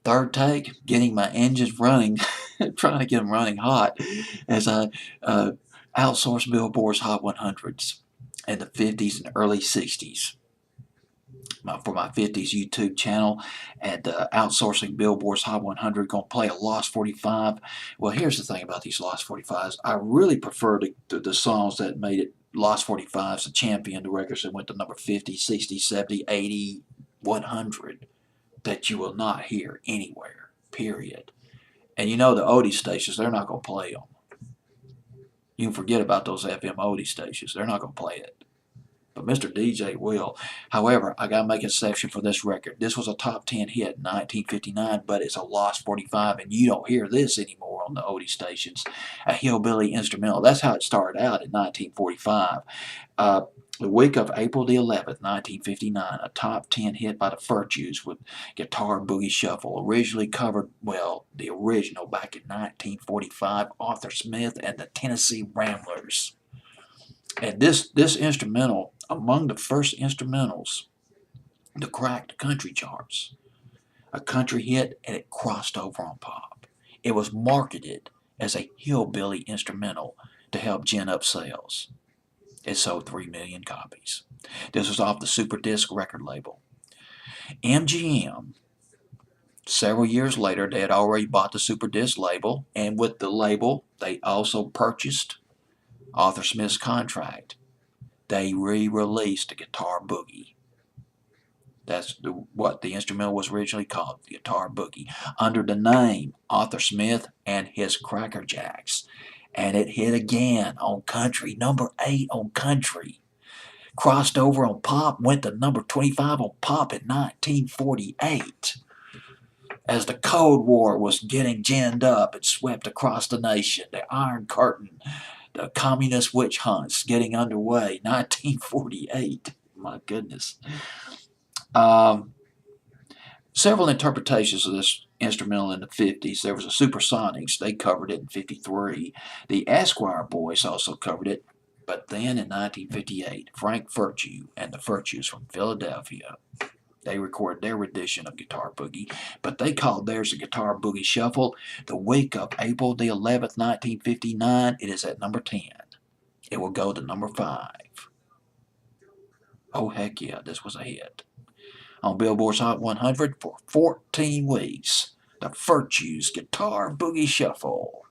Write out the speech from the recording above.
Third take, getting my engines running, trying to get them running hot as I outsourced Billboard's Hot 100s in the 50s and early 60s. For my 50s YouTube channel and outsourcing Billboard's Hot 100, going to play a Lost 45. Well, here's the thing about these Lost 45s. I really prefer the songs that made it Lost 45s, the champion, the records that went to number 50, 60, 70, 80, 100, that you will not hear anywhere, period. And you know the oldie stations, they're not going to play them. You can forget about those FM oldie stations. They're not going to play it. But Mr. Deejay will. However, I got to make an exception for this record. This was a top 10 hit in 1959, but it's a Lost 45, and you don't hear this anymore on the oldie stations. A hillbilly instrumental. That's how it started out in 1945. The week of April the 11th, 1959, a top 10 hit by the Virtues with Guitar Boogie Shuffle. Originally covered, well, the original back in 1945, Arthur Smith and the Tennessee Ramblers. And this instrumental, among the first instrumentals to crack the country charts. A country hit, and it crossed over on pop. It was marketed as a hillbilly instrumental to help gin up sales. It sold 3 million copies. This was off the Super Disc record label. MGM, several years later, they had already bought the Super Disc label, and with the label, they also purchased Arthur Smith's contract. They re-released the Guitar Boogie. That's what the instrumental was originally called, the Guitar Boogie, under the name Arthur Smith and his Cracker Jacks. And it hit again on country, number 8 on country. Crossed over on pop, went to number 25 on pop in 1948. As the Cold War was getting ginned up and swept across the nation, the Iron Curtain, the communist witch hunts getting underway, 1948. My goodness. Several interpretations of this instrumental in the 50s. There was a Supersonics. They covered it in 53. The Esquire Boys also covered it. But then in 1958, Frank Virtue and the Virtues from Philadelphia, they recorded their rendition of Guitar Boogie, but they called theirs a Guitar Boogie Shuffle. The week of April the 11th, 1959, it is at number 10. It will go to number 5. Oh, heck yeah, this was a hit. On Billboard's Hot 100 for 14 weeks, the Virtues Guitar Boogie Shuffle.